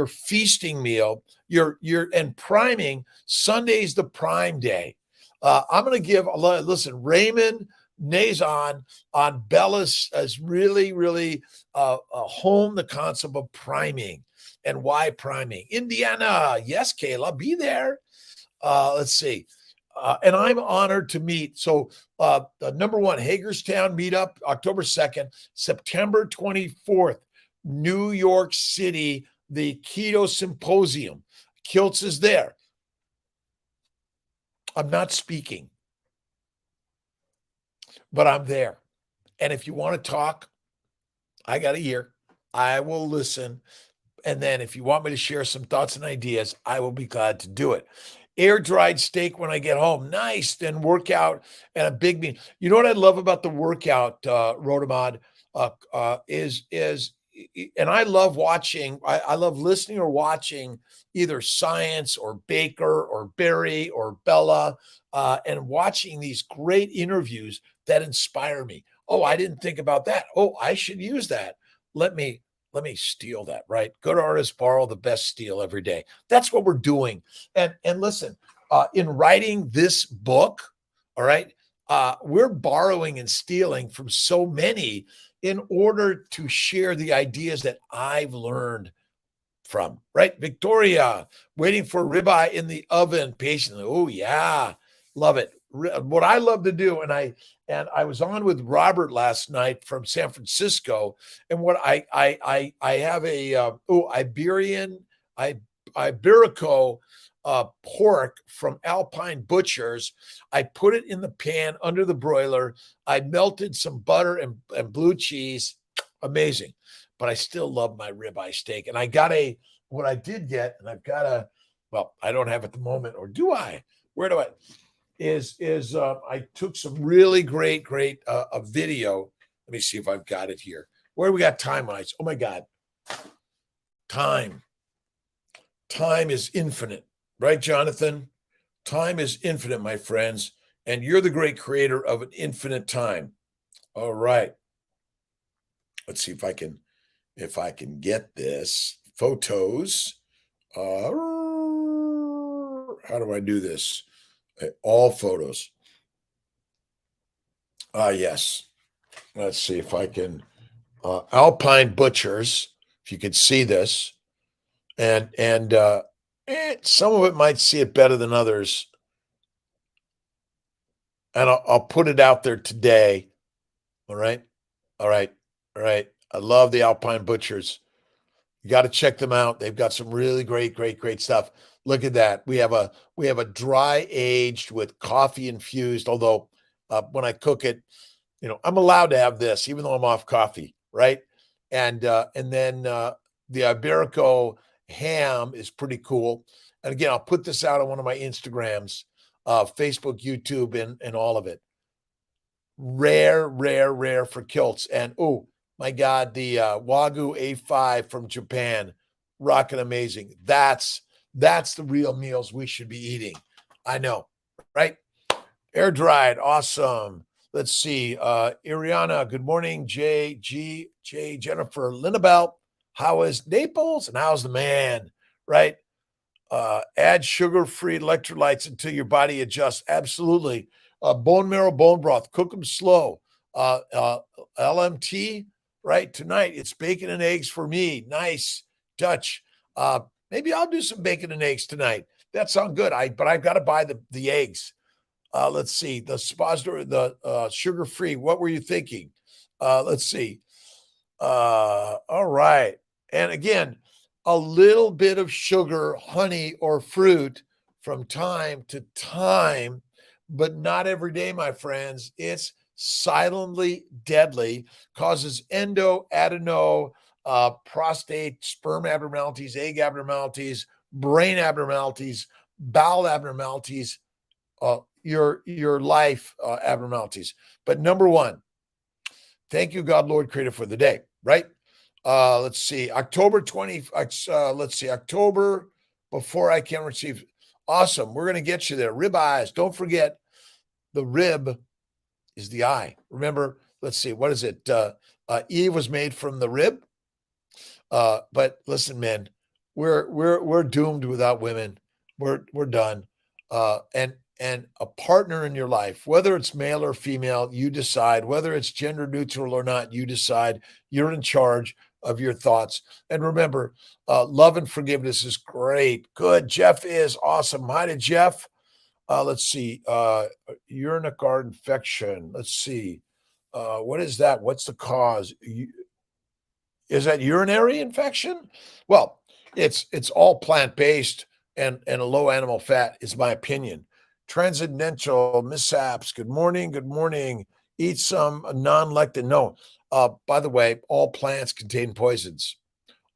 feasting meal, your and priming. Sunday's the prime day. I'm going to give listen, Raymond Nazon on Bellis has really honed the concept of priming and why priming. Indiana, yes, Kayla, be there. Let's see. And I'm honored to meet. So, number one, Hagerstown meetup, October 2nd, September 24th, New York City, the Keto Symposium. Kiltz is there. I'm not speaking, but I'm there. And if you want to talk, I got a ear. I will listen. And then if you want me to share some thoughts and ideas, I will be glad to do it. Air dried steak when I get home. Nice. Then workout and a big meal. You know what I love about the workout, Rodamad, and I love watching, I love listening or watching either Science or Baker or Barry or Bella, and watching these great interviews that inspire me. Oh, I didn't think about that. Oh, I should use that. Let me steal that, right? Go to artists, borrow the best steal every day. That's what we're doing. And listen, in writing this book, all right, we're borrowing and stealing from so many in order to share the ideas that I've learned from, right? Victoria, waiting for ribeye in the oven patiently. Oh, yeah, love it. What I love to do, and I was on with Robert last night from San Francisco, and what I have a Iberico pork from Alpine Butchers. I put it in the pan under the broiler. I melted some butter and blue cheese. Amazing. But I still love my ribeye steak. And I got what I did get, and I've got well, I don't have at the moment, or do I? Where do I? I took some really great a video. Let me see if I've got it here. Where do we got time wise? Oh my God. Time is infinite, right, Jonathan? Time is infinite, my friends, and you're the great creator of an infinite time. All right. Let's see if I can get this. Photos. How do I do this? All photos. Yes. Let's see if I can. Alpine Butchers, if you could see this. And some of it might see it better than others. And I'll put it out there today. All right. All right. All right. I love the Alpine Butchers. You got to check them out. They've got some really great stuff. Look at that. We have a dry aged with coffee infused, although when I cook it, I'm allowed to have this, even though I'm off coffee, right? And then the Iberico ham is pretty cool. And again, I'll put this out on one of my Instagrams, Facebook, YouTube, and all of it. Rare for Kiltz. And oh my God, the Wagyu A5 from Japan, rocking amazing. That's the real meals we should be eating. I know, right? Air dried, awesome. Let's see. Iriana, good morning. J, Jennifer, Linabel. How is Naples? And how's the man? Right? Add sugar-free electrolytes until your body adjusts. Absolutely. Bone marrow, bone broth. Cook them slow. LMT, right? Tonight, it's bacon and eggs for me. Nice. Dutch. Maybe I'll do some bacon and eggs tonight. That sounds good. But I've got to buy the eggs. Let's see, the suppository, the sugar-free. What were you thinking? Let's see. All right. And again, a little bit of sugar, honey, or fruit from time to time, but not every day, my friends. It's silently deadly, causes adeno, prostate, sperm abnormalities, egg abnormalities, brain abnormalities, bowel abnormalities, your life abnormalities. But number one, thank you, God, Lord, Creator, for the day, right? Let's see, October 20, let's see, October before I can receive. Awesome. We're going to get you there. Rib eyes. Don't forget the rib is the eye. Remember, let's see, what is it? Eve was made from the rib. But listen, men, we're doomed without women. We're done. And a partner in your life, whether it's male or female, you decide. Whether it's gender neutral or not, you decide. You're in charge of your thoughts. And remember, love and forgiveness is great. Good. Jeff is awesome. Hi to Jeff. Let's see. Urinary guard infection. Let's see. What is that? What's the cause? Is that urinary infection? Well, it's all plant-based and a low animal fat, is my opinion. Transcendental mishaps. Good morning. Good morning. Eat some non-lectin. No. By the way, all plants contain poisons.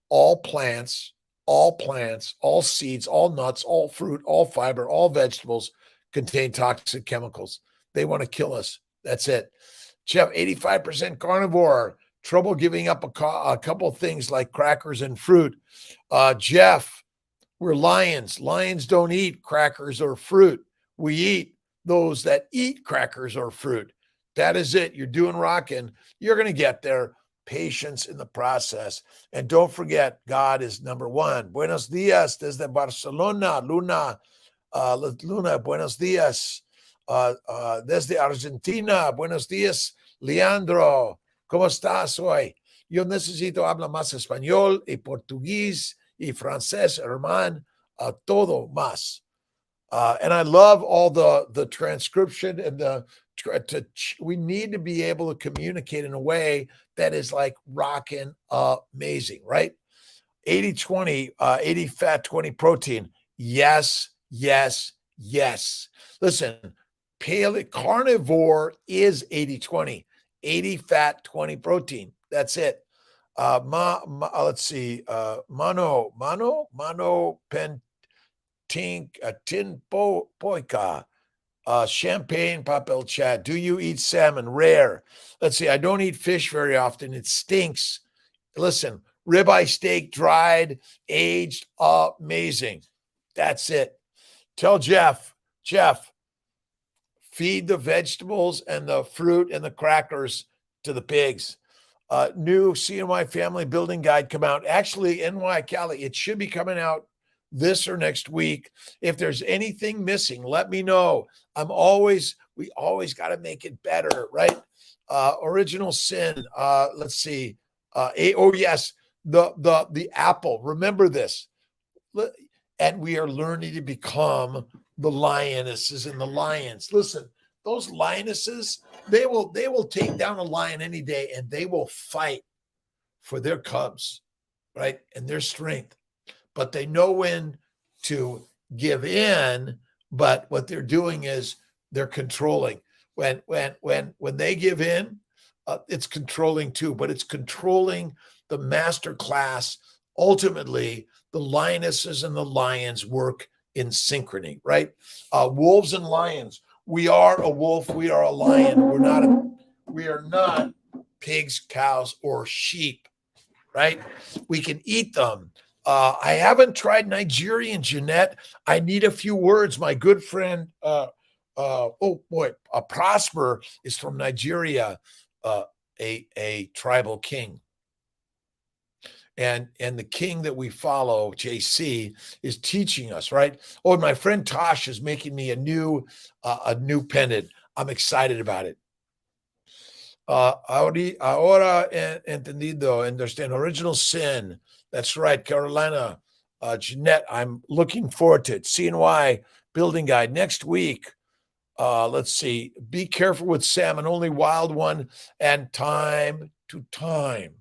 All plants, all seeds, all nuts, all fruit, all fiber, all vegetables contain toxic chemicals. They want to kill us. That's it. Jeff, 85% carnivore. Trouble giving up a couple of things like crackers and fruit. Jeff, we're lions. Lions don't eat crackers or fruit. We eat those that eat crackers or fruit. That is it. You're doing rocking. You're going to get there. Patience in the process. And don't forget, God is number one. Buenos dias desde Barcelona. Luna, buenos dias. Desde Argentina. Buenos dias, Leandro. ¿Cómo estás hoy? Yo necesito hablar más español y portugués y francés, hermano, todo más. And I love all the transcription and we need to be able to communicate in a way that is like rocking amazing, right? 80-20, 80 fat, 20 protein. Yes, yes, yes. Listen, carnivore is 80-20, 80 fat, 20 protein. That's it. Let's see. Mano pen tink tin poika. Champagne papel chat. Do you eat salmon? Rare. Let's see. I don't eat fish very often. It stinks. Listen, ribeye steak, dried, aged, amazing. That's it. Tell Jeff, feed the vegetables and the fruit and the crackers to the pigs. New CNY family building guide come out. Actually, NY Cali, it should be coming out this or next week. If there's anything missing, let me know. We always got to make it better, right? Original sin. Let's see. Yes, the apple. Remember this. And we are learning to become the lionesses and the lions. Listen, those lionesses, they will take down a lion any day, and they will fight for their cubs, right? And their strength. But they know when to give in. But what they're doing is they're controlling. When they give in, it's controlling too. But it's controlling the master class. Ultimately, the lionesses and the lions work in synchrony, right? Wolves and lions. We are a wolf. We are a lion. We are not pigs, cows, or sheep, right? We can eat them. I haven't tried Nigerian, Jeanette. I need a few words. My good friend, Prosper is from Nigeria, a tribal king. And the king that we follow, JC, is teaching us, right? Oh, and my friend Tosh is making me a new pendant. I'm excited about it. Ahora entendido, understand. Original sin. That's right, Carolina. Jeanette, I'm looking forward to it. CNY building guide next week. Let's see. Be careful with salmon, only wild one, and time to time.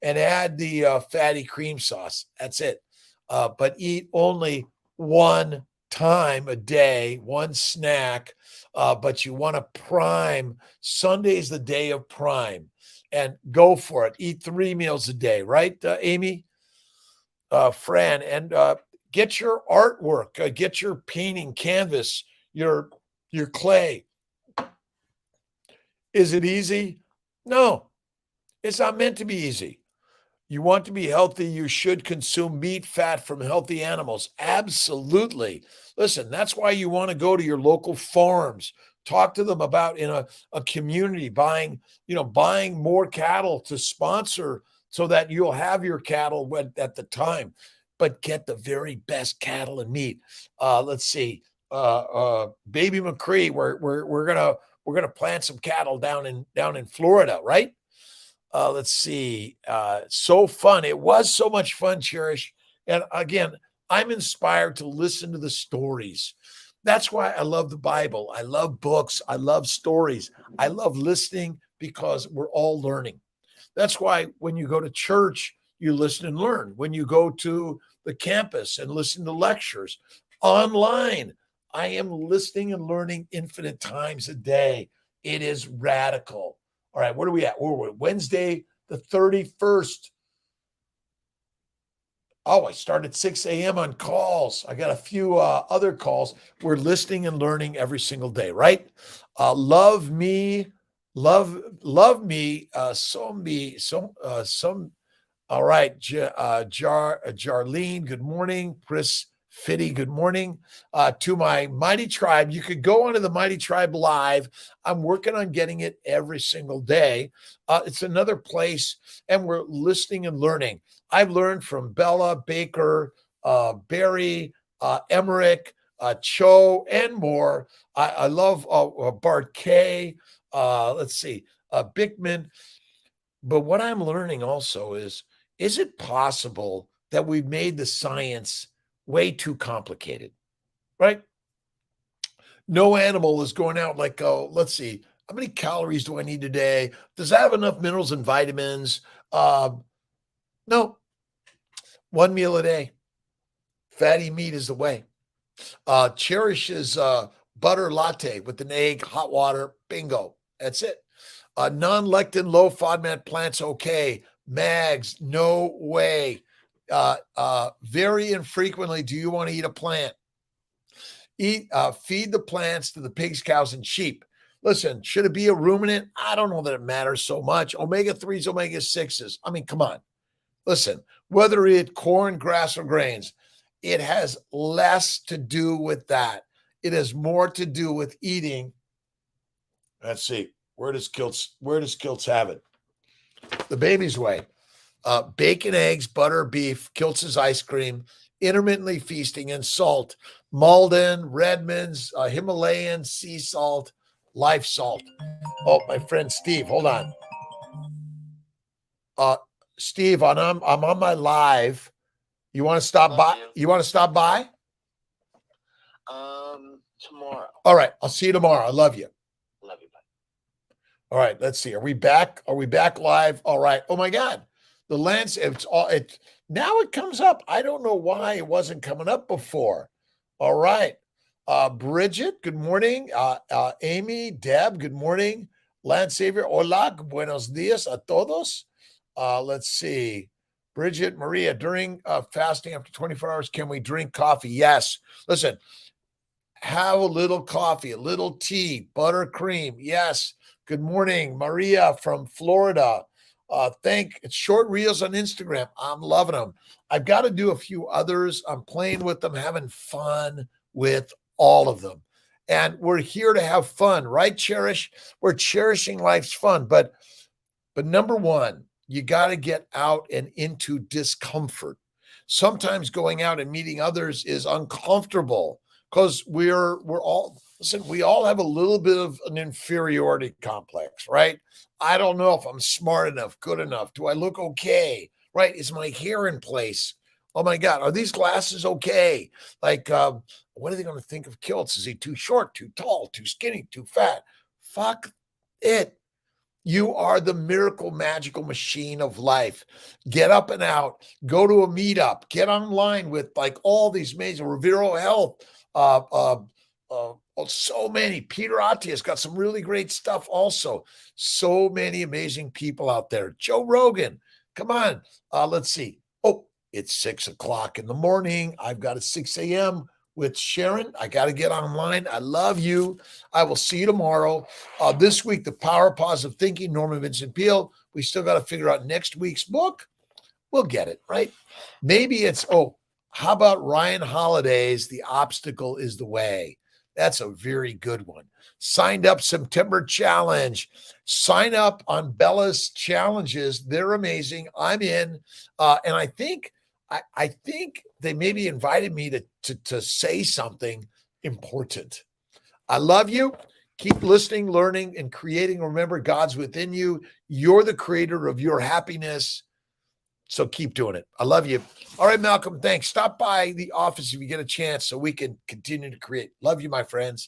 And add the fatty cream sauce. That's it. But eat only one time a day, one snack. But you want to prime. Sunday's the day of prime. And go for it. Eat 3 meals a day, right, Amy? Fran, and get your artwork, get your painting canvas, your clay. Is it easy? No, it's not meant to be easy. You want to be healthy, you should consume meat, fat from healthy animals. Absolutely. Listen, that's why you want to go to your local farms. Talk to them about in a community buying more cattle to sponsor so that you'll have your cattle at the time, but get the very best cattle and meat. Let's see. Baby McCree, we're gonna plant some cattle down in Florida, right? Let's see. So fun. It was so much fun, Cherish. And again, I'm inspired to listen to the stories. That's why I love the Bible. I love books. I love stories. I love listening because we're all learning. That's why when you go to church, you listen and learn. When you go to the campus and listen to lectures online, I am listening and learning infinite times a day. It is radical. All right, what are we at? We're Wednesday, the 31st. Oh, I started at 6 a.m. on calls. I got a few other calls. We're listening and learning every single day, right? Love me, some. All right, Jarlene, good morning. Chris Fitty, good morning. To my Mighty Tribe, you could go onto the Mighty Tribe Live. I'm working on getting it every single day. It's another place, and we're listening and learning. I've learned from Bella, Baker, Barry, Emmerich, Cho, and more. I love Bart K. Let's see, Bickman. But what I'm learning also is it possible that we've made the science way too complicated, right? No animal is going out like, oh, let's see, how many calories do I need today? Does that have enough minerals and vitamins? No, one meal a day. Fatty meat is the way. Cherishes butter latte with an egg, hot water, bingo. That's it. Non-lectin, low FODMAP plants, okay. Mags, no way. Very infrequently do you want to eat a plant. Feed the plants to the pigs, cows, and sheep. Listen, should it be a ruminant? I don't know that it matters so much. Omega-3s, omega-6s. I mean, come on. Listen, whether it's corn, grass, or grains, it has less to do with that. It has more to do with eating. Let's see. Where does Kiltz have it? The baby's way. Bacon, eggs, butter, beef, Kiltz's ice cream, intermittently feasting, and salt. Malden, Redmond's, Himalayan, sea salt, life salt. Oh, my friend Steve, hold on. Steve, I'm on my live. You want to stop by? You want to stop by? Tomorrow. All right, I'll see you tomorrow. I love you. Love you, bye. All right, let's see. Are we back? Are we back live? All right. Oh my God. The lens, now it comes up. I don't know why it wasn't coming up before. All right. Bridget, good morning. Amy, Deb, good morning. Lance Xavier, hola, buenos dias a todos. Let's see. Bridget, Maria, during fasting after 24 hours, can we drink coffee? Yes. Listen, have a little coffee, a little tea, butter, cream. Yes. Good morning, Maria from Florida. It's short reels on Instagram. I'm loving them. I've got to do a few others. I'm playing with them, having fun with all of them. And we're here to have fun, right, Cherish? We're cherishing life's fun. But number one, you got to get out and into discomfort. Sometimes going out and meeting others is uncomfortable because we all have a little bit of an inferiority complex, right? I don't know if I'm smart enough, good enough. Do I look okay? Right? Is my hair in place? Oh my God, are these glasses okay? Like, what are they going to think of Kiltz? Is he too short, too tall, too skinny, too fat? Fuck it. You are the miracle magical machine of life. Get up and out, go to a meetup, get online with like all these amazing Revero Health, so many. Peter Attia's got some really great stuff also. So many amazing people out there. Joe Rogan, come on. Let's see. Oh, it's 6:00 in the morning. I've got a 6 a.m. with Sharon. I got to get online. I love you. I will see you tomorrow. This week, The Power of Positive Thinking, Norman Vincent Peale. We still got to figure out next week's book. We'll get it, right? Maybe it's, how about Ryan Holiday's The Obstacle is the Way? That's a very good one. Signed up September challenge. Sign up on Bella's challenges. They're amazing. I'm in. And I think they maybe invited me to say something important. I love you. Keep listening, learning, and creating. Remember, God's within you. You're the creator of your happiness. So keep doing it. I love you. All right, Malcolm, thanks. Stop by the office if you get a chance so we can continue to create. Love you, my friends.